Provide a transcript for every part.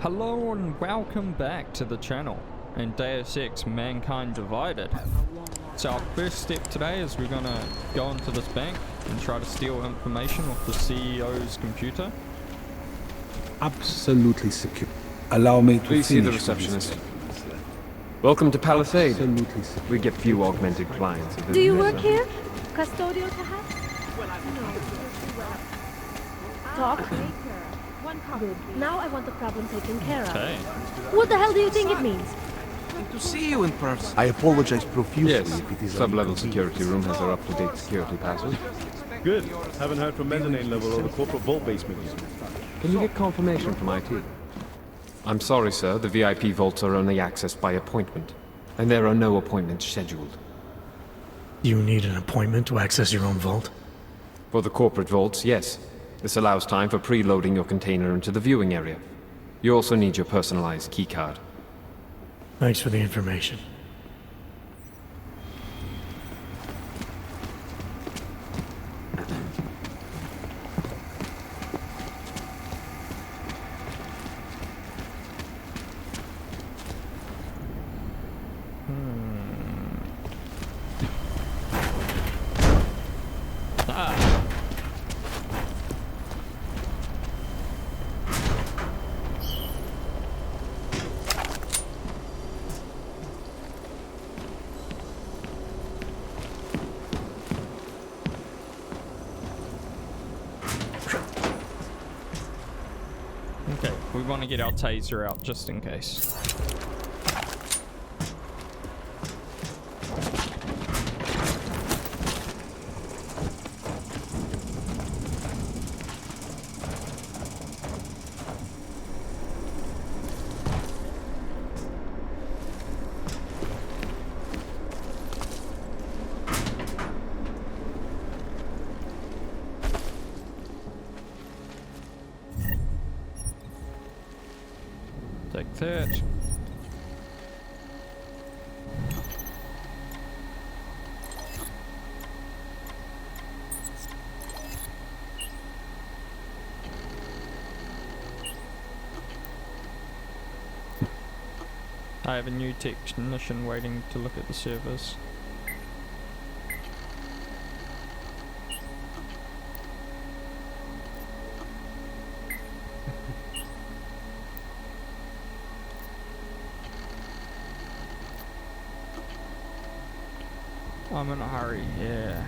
Hello and welcome back to the channel in Deus Ex Mankind Divided. So our first step today is we're gonna go into this bank and try to steal information off the CEO's computer. Absolutely secure. Allow me to Please see the finish receptionist. Welcome to Palisade. Absolutely secure. We get few augmented clients. Do you work here? Custodial, perhaps? Talk? Good. Now I want the problem taken care of. Okay. What the hell do you think it means? To see you in person. I apologize profusely Yes, if it is sub-level security room has our up-to-date security password. Good. Haven't heard from mezzanine level or the corporate vault basement yet. Can you get confirmation from IT? I'm sorry, sir. The VIP vaults are only accessed by appointment, and there are no appointments scheduled. You need an appointment to access your own vault? For the corporate vaults, yes. This allows time for preloading your container into the viewing area. You also need your personalized keycard. Thanks for the information. Okay, we want to get our taser out just in case. Take that. I have a new technician waiting to look at the servers. I'm in a hurry, yeah.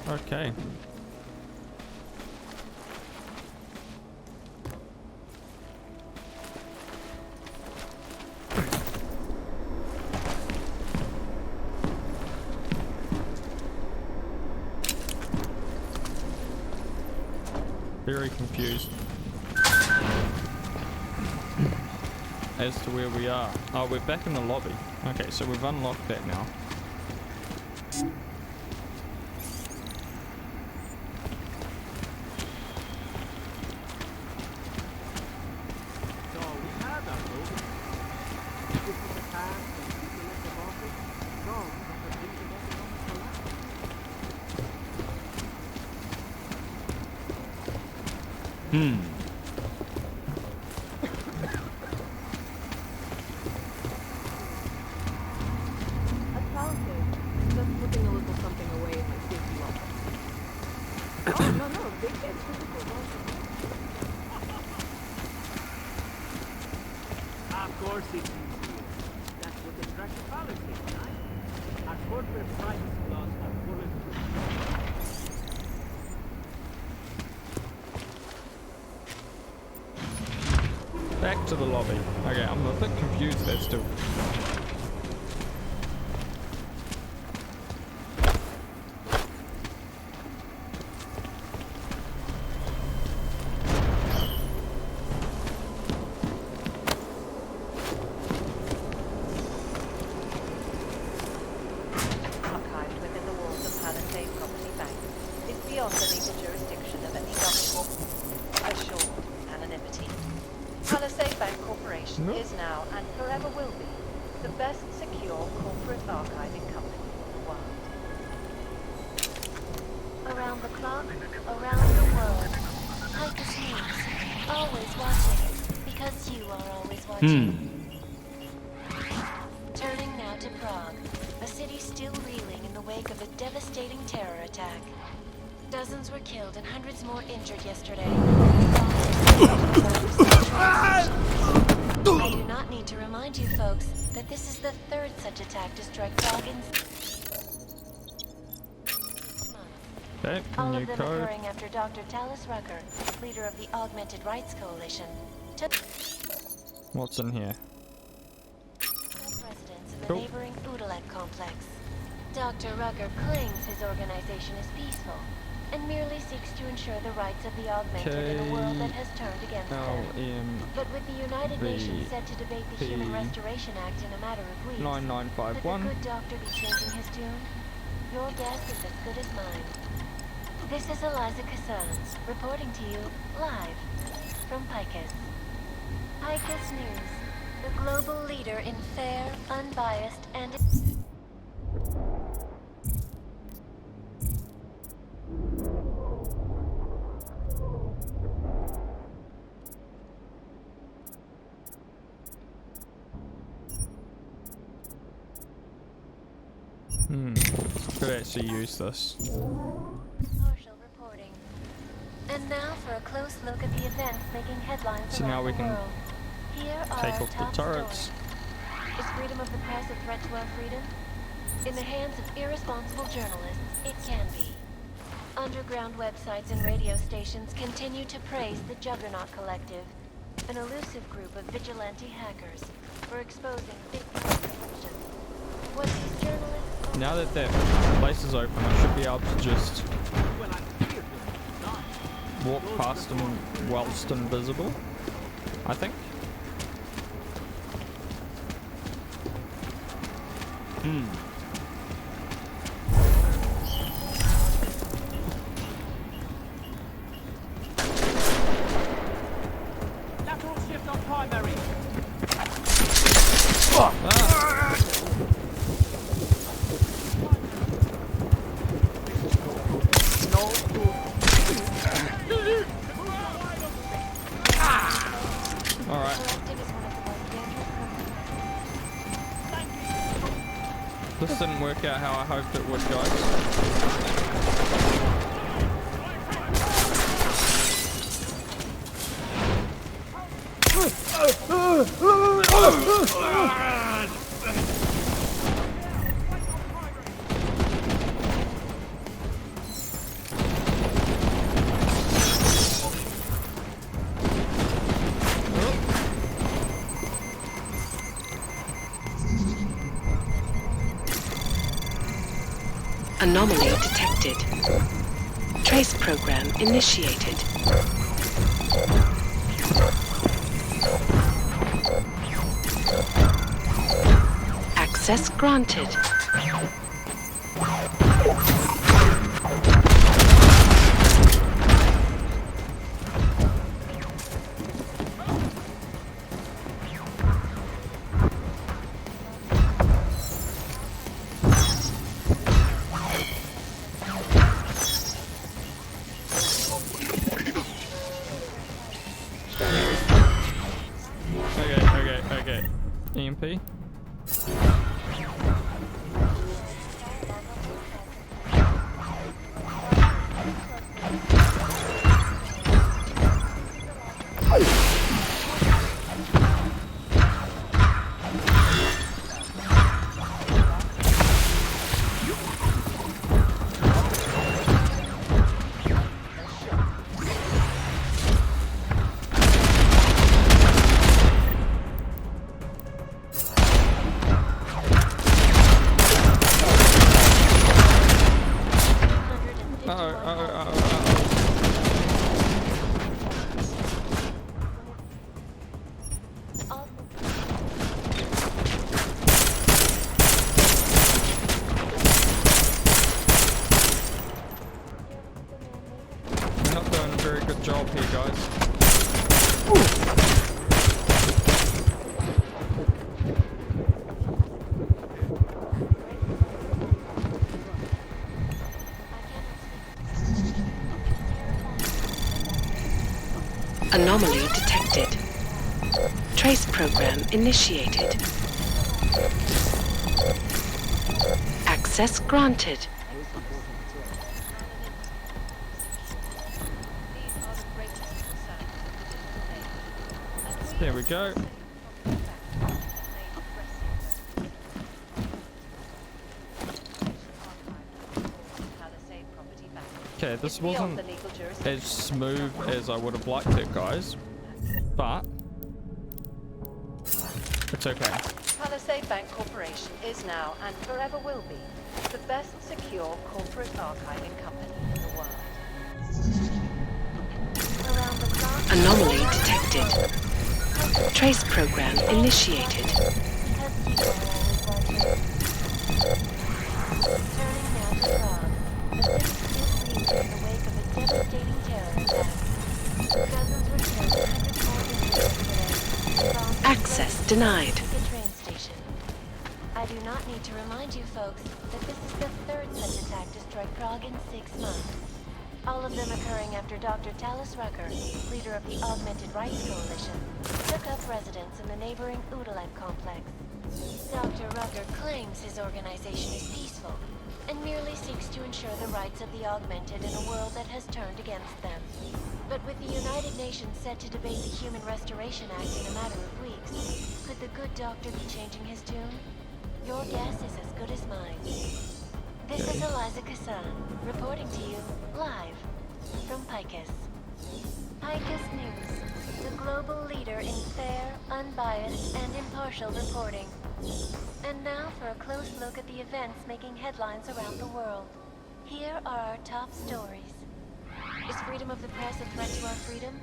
Okay. Very confused as to where we are. Oh, we're back in the lobby. Okay, so we've unlocked that now. Of course it's easier. That's what attracts Palisade, right? Our corporate privacy laws are bulletproof. Back to the lobby. Okay, I'm a bit confused as to... Archived within the walls of Palisade Property Bank is beyond the legal jurisdiction of any government. Assure anonymity. Palisade Bank Corporation is now and forever will be the best secure corporate archiving company in the world. Around the clock, around the world. Icus News. Always watching. Because you are always watching. Turning now to Prague. A city still reeling in the wake of a devastating terror attack. Dozens were killed and hundreds more injured yesterday. I do not need to remind you folks that this is the third such attack to strike Prague in Okay, all new of them code. occurring after Dr. Talis Rucker, leader of the Augmented Rights Coalition, took What's in here? residents in the Cool. neighboring Udalek complex. Dr. Rucker claims his organization is peaceful and merely seeks to ensure the rights of the augmented in a world that has turned against them. But with the United Nations set to debate the Human Restoration Act in a matter of weeks, could the 9951. good doctor be changing his tune? Your guess is as good as mine. This is Eliza Cassan, reporting to you live from Picus. Picus News, the global leader in fair, unbiased, and... Could actually use this. Partial reporting. And now for a close look at the events making headlines So around now we the can world. Here are take our off the top turrets. stories. Is freedom of the press a threat to our freedom? In the hands of irresponsible journalists, it can be. Underground websites and radio stations continue to praise the Juggernaut Collective, an elusive group of vigilante hackers, for exposing big corruption. What these journalists... Now that that place is open, I should be able to just walk past them whilst invisible, I think. Lateral shift on primary. Alright, Collective is one of the most dangerous companies. this didn't work out how I hoped it would, guys. Anomaly detected. Trace program initiated. Access granted. Okay. EMP. Job here, guys. Anomaly detected. Trace program initiated. Access granted. These are the greatest concerns of the There we go. Okay, this wasn't as smooth as I would have liked it, guys, but it's okay. Palisade Bank Corporation is now and forever will be the best secure corporate archiving company in the world. Around the clock, Anomaly detected. Trace program initiated. because people are always watching. Turning now to Prague. The city still flees in the wake of a devastating terror attack. Dozens were killed, hundreds more injured today. Bombs Access denied. the train station. I do not need to remind you folks that this is the third such attack to strike Prague in 6 months. All of them occurring after Dr. Talis Rucker, leader of the Augmented Rights Coalition, took up residence in the neighboring Udalet complex. Dr. Rucker claims his organization is peaceful and merely seeks to ensure the rights of the augmented in a world that has turned against them. But with the United Nations set to debate the Human Restoration Act in a matter of weeks, could the good doctor be changing his tune? Your guess is as good as mine. This is Eliza Kassan, reporting to you, live, from Picus. Picus News, the global leader in fair, unbiased, and impartial reporting. And now for a close look at the events making headlines around the world. Here are our top stories. Is freedom of the press a threat to our freedom?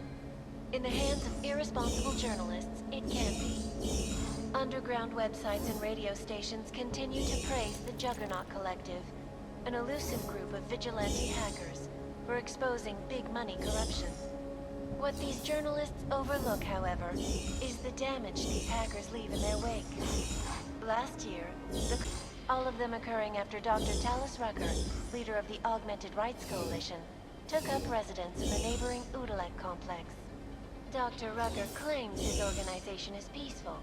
In the hands of irresponsible journalists, it can be. Underground websites and radio stations continue to praise the Juggernaut Collective, an elusive group of vigilante hackers, for exposing big money corruption. What these journalists overlook, however, is the damage these hackers leave in their wake. Last year, all of them occurring after Dr. Talis Rucker, leader of the Augmented Rights Coalition, took up residence in the neighboring Udalet complex. Dr. Rucker claims his organization is peaceful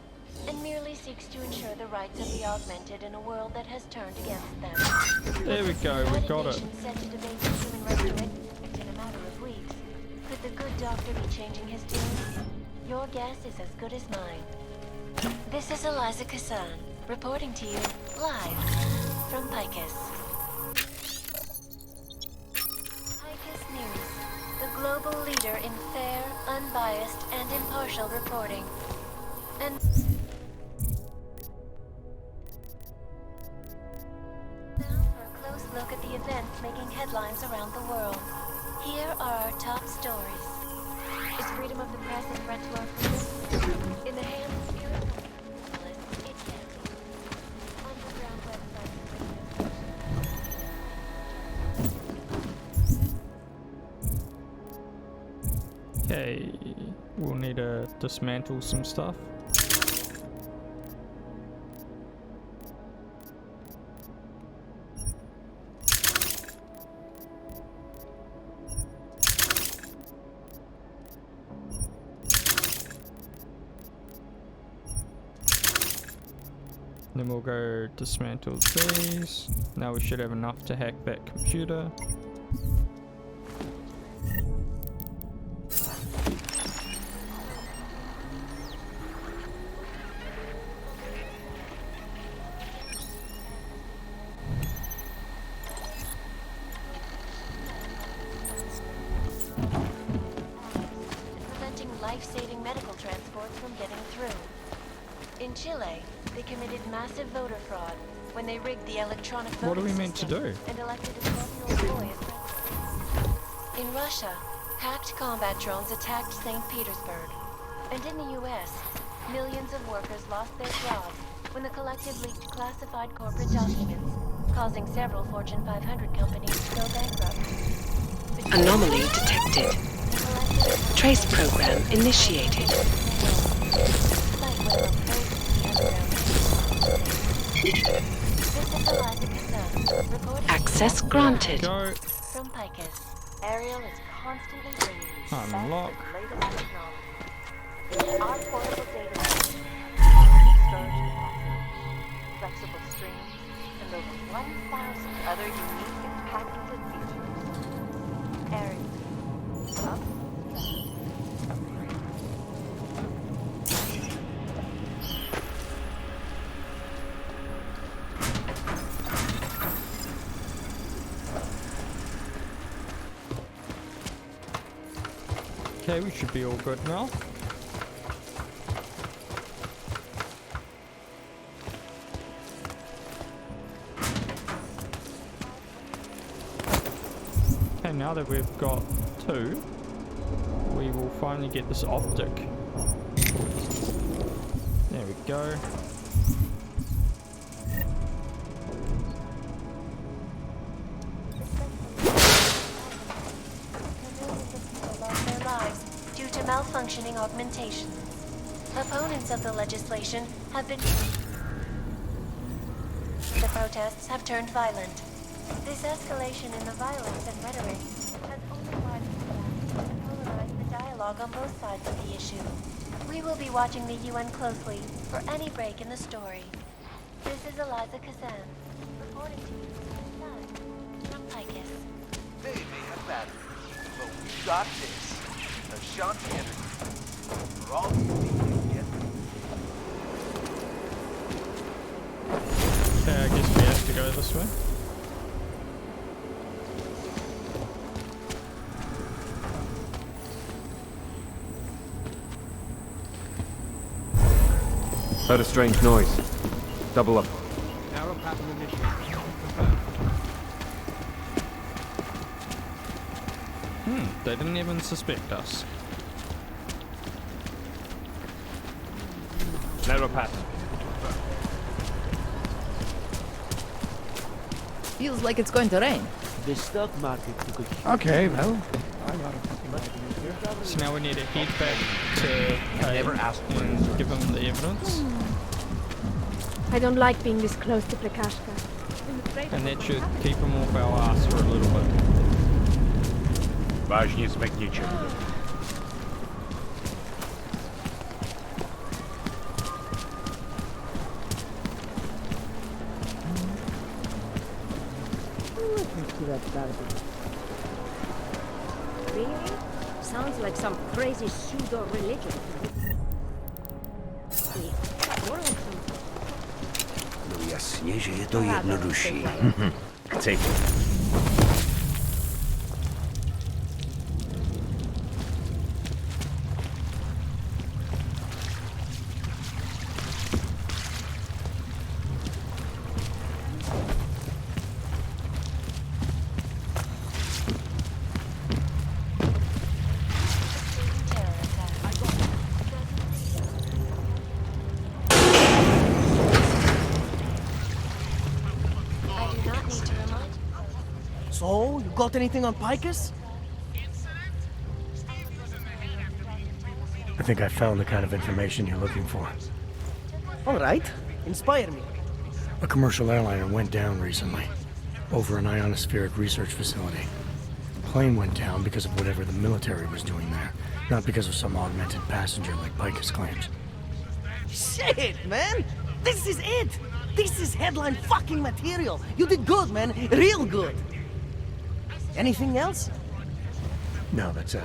and merely seeks to ensure the rights of the augmented in a world that has turned against them. There we go, we got it. Set to debate the Human Restoration Act in a matter of weeks. Could the good doctor be changing his tune? Your guess is as good as mine. This is Eliza Kassan, reporting to you, live, from Picus. Picus News, the global leader in fair, unbiased, and impartial reporting. And now for a close look at the events making headlines around the world. Here are our top stories. Is freedom of the press a threat to our freedom? In the hands of journalists, it can be. Underground websites and Okay, we'll need to dismantle some stuff. Then we'll go dismantle these. Now we should have enough to hack that computer. preventing life-saving medical transports from getting through. In Chile, they committed massive voter fraud when they rigged the electronic voting What are we meant to system do? and elected a 12-year-old boy as president. In Russia, hacked combat drones attacked St. Petersburg. And in the US, millions of workers lost their jobs when the collective leaked classified corporate documents, causing several Fortune 500 companies to go bankrupt. Anomaly detected. Trace program initiated. This is Eliza Kassan, reporting Access granted. Go. from Picus. Ariel is constantly bringing you the best Unlock. and latest technology. Our portable data system, storage capacity, flexible streams, and over 1,000 other unique and patented features. Ariel. Up. Okay, we should be all good now. Okay, now that we've got 2, we will finally get this optic. There we go. Due to malfunctioning augmentations. Opponents of the legislation have been... The protests have turned violent. This escalation in the violence and rhetoric has only widened and polarized the dialogue on both sides of the issue. We will be watching the UN closely for any break in the story. This is Eliza Kazan, reporting to you live from Picus. They may have batteries, but we got this. Ashanti Energy. For all you need to get. Okay, I guess we have to go this way. Heard a strange noise. Double up. Narrow pattern initiated. They didn't even suspect us. Narrow pattern. Feels like it's going to rain. The stock market took a Okay, well. So now we need to head back to Never asked for and give them the evidence. I don't like being this close to Plakashka. And that should keep them off our ass for a little bit. Важнее смог ничего. Really? Sounds like some crazy pseudo-religion. No jasně, že je to jednodušší. Take it. So, you got anything on Picus? I think I found the kind of information you're looking for. Alright, inspire me. A commercial airliner went down recently, over an ionospheric research facility. The plane went down because of whatever the military was doing there, not because of some augmented passenger like Picus claims. Shit, man! This is it! This is headline fucking material! You did good, man! Real good! Anything else? No, that's it.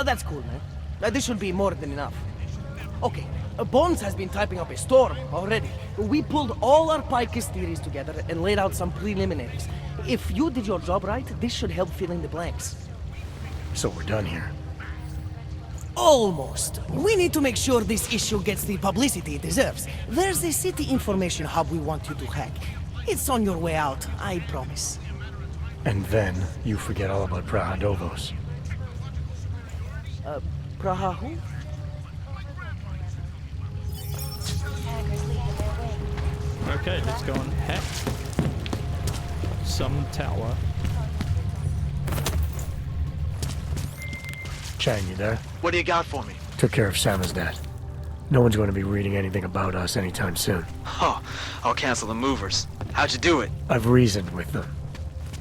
That's cool, man. This should be more than enough. Okay, Bones has been typing up a storm already. We pulled all our Picus theories together and laid out some preliminaries. If you did your job right, this should help fill in the blanks. So we're done here. Almost. We need to make sure this issue gets the publicity it deserves. There's a city information hub we want you to hack. It's on your way out, I promise. And then you forget all about Praha Dovos. Praha who? Okay, let's go and hack some tower. Chang, you there? What do you got for me? Took care of Samizdat. No one's going to be reading anything about us anytime soon. Oh, I'll cancel the movers. How'd you do it? I've reasoned with them.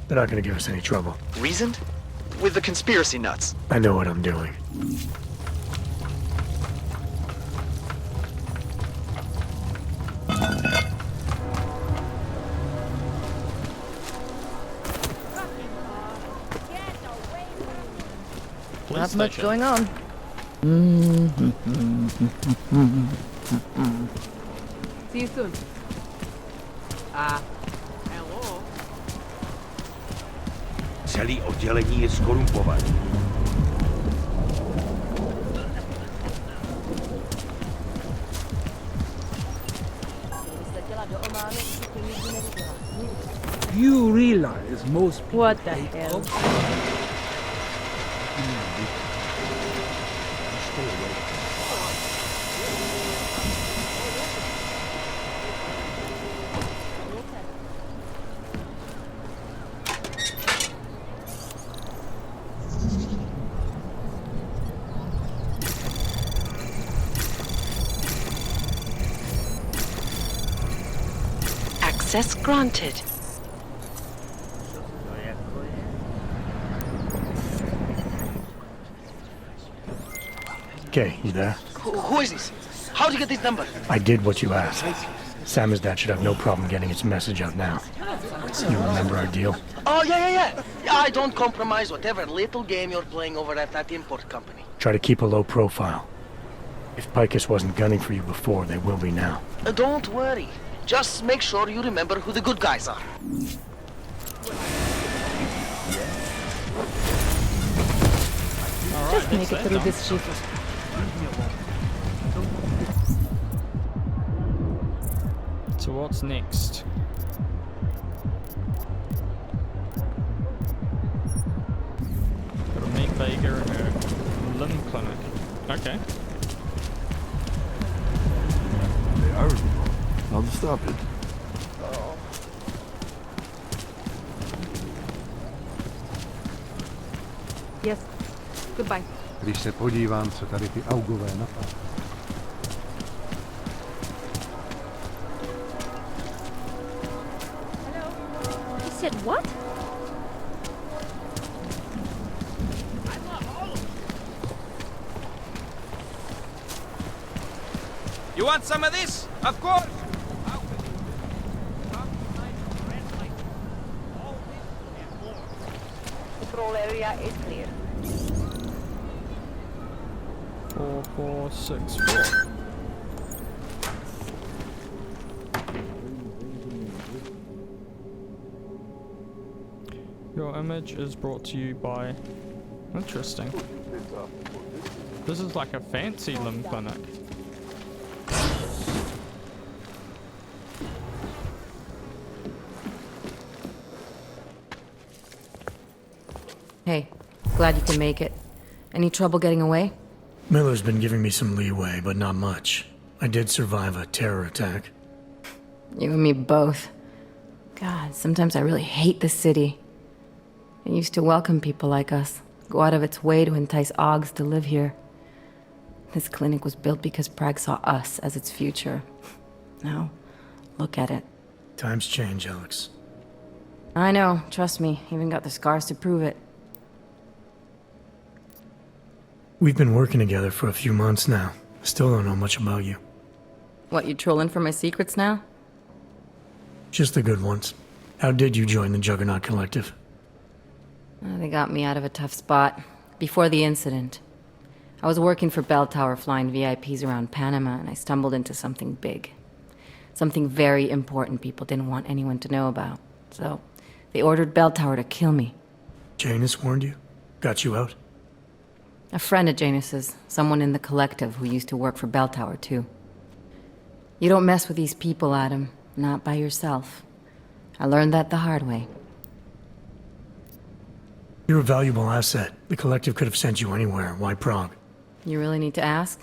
They're not gonna give us any trouble. Reasoned? With the conspiracy nuts. I know what I'm doing. Not much going on. See you soon. Hello? Celý oddělení je skorumpované. You realize most people What the hell? Access granted. Okay, you there? Who is this? How'd you get this number? I did what you asked. Samizdat should have no problem getting its message out now. You remember our deal? Oh, yeah. I don't compromise whatever little game you're playing over at that import company. Try to keep a low profile. If Picus wasn't gunning for you before, they will be now. Don't worry. Just make sure you remember who the good guys are. Just make it through this shift. So what's next? Got a meat baker and a limb clinic. Okay. I'll stop it. Yes. Goodbye. Když se podívám, co tady ty augové napadají. He said what? You want some of this? Of course! Control area is clear. 4464. Your image is brought to you by... Interesting. This is like a fancy limb clinic. Hey, glad you can make it. Any trouble getting away? Miller's been giving me some leeway, but not much. I did survive a terror attack. You and me both. God, sometimes I really hate this city. It used to welcome people like us, go out of its way to entice Augs to live here. This clinic was built because Prague saw us as its future. Now, look at it. Times change, Alex. I know, trust me, even got the scars to prove it. We've been working together for a few months now. Still don't know much about you. What, you trolling for my secrets now? Just the good ones. How did you join the Juggernaut Collective? They got me out of a tough spot. Before the incident. I was working for Bell Tower flying VIPs around Panama, and I stumbled into something big. Something very important people didn't want anyone to know about. So, they ordered Bell Tower to kill me. Janus warned you? Got you out? A friend of Janus's, someone in the collective who used to work for Bell Tower, too. You don't mess with these people, Adam. Not by yourself. I learned that the hard way. You're a valuable asset. The collective could have sent you anywhere. Why Prague? You really need to ask?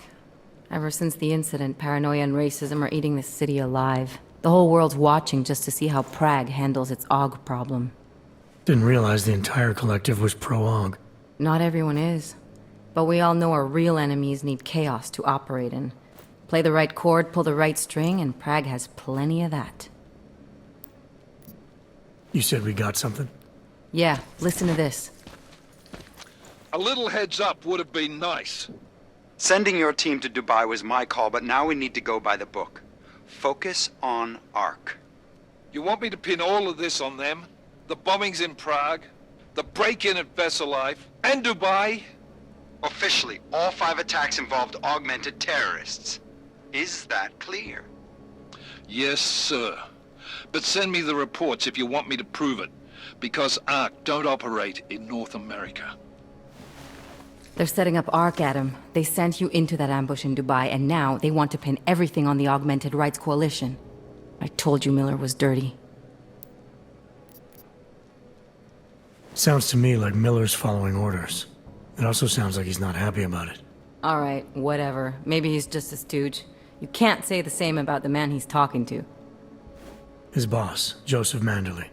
Ever since the incident, paranoia and racism are eating this city alive. The whole world's watching just to see how Prague handles its AUG problem. Didn't realize the entire collective was pro-AUG. Not everyone is. But we all know our real enemies need chaos to operate in. Play the right chord, pull the right string, and Prague has plenty of that. You said we got something? Yeah, listen to this. A little heads up would have been nice. Sending your team to Dubai was my call, but now we need to go by the book. Focus on Ark. You want me to pin all of this on them? The bombings in Prague, the break-in at Vessel Life, and Dubai? Officially, all 5 attacks involved augmented terrorists. Is that clear? Yes, sir. But send me the reports if you want me to prove it, because Ark don't operate in North America. They're setting up Ark, Adam. They sent you into that ambush in Dubai, and now they want to pin everything on the Augmented Rights Coalition. I told you Miller was dirty. Sounds to me like Miller's following orders. It also sounds like he's not happy about it. Alright, whatever. Maybe he's just a stooge. You can't say the same about the man he's talking to. His boss, Joseph Manderley.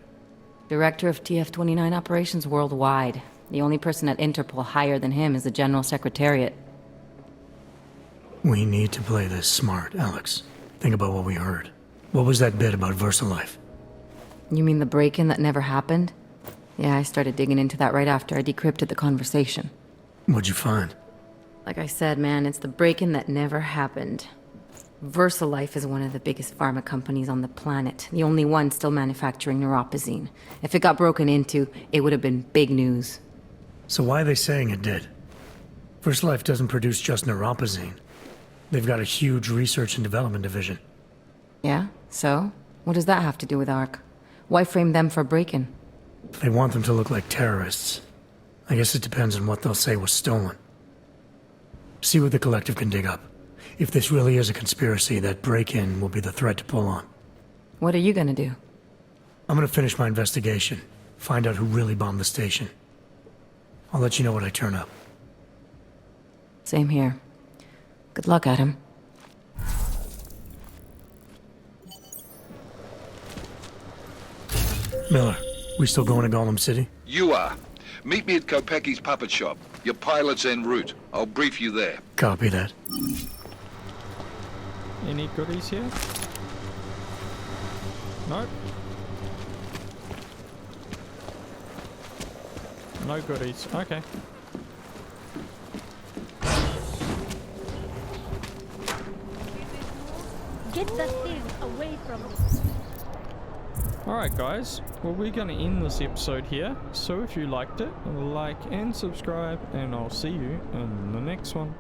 Director of TF-29 operations worldwide. The only person at Interpol higher than him is the General Secretariat. We need to play this smart, Alex. Think about what we heard. What was that bit about VersaLife? You mean the break-in that never happened? Yeah, I started digging into that right after I decrypted the conversation. What'd you find? Like I said, man, it's the break-in that never happened. VersaLife is one of the biggest pharma companies on the planet. The only one still manufacturing neuropozyne. If it got broken into, it would have been big news. So why are they saying it did? VersaLife doesn't produce just neuropozyne. They've got a huge research and development division. Yeah? So? What does that have to do with Ark? Why frame them for break-in? They want them to look like terrorists. I guess it depends on what they'll say was stolen. See what the collective can dig up. If this really is a conspiracy, that break-in will be the thread to pull on. What are you gonna do? I'm gonna finish my investigation. Find out who really bombed the station. I'll let you know when I turn up. Same here. Good luck, Adam. Miller, we still going to Gollum City? You are. Meet me at Kopecki's puppet shop. Your pilot's en route. I'll brief you there. Copy that. Any goodies here? Nope. No goodies. Okay. Get that thing away from me. Alright guys, well we're going to end this episode here, so if you liked it, like and subscribe, and I'll see you in the next one.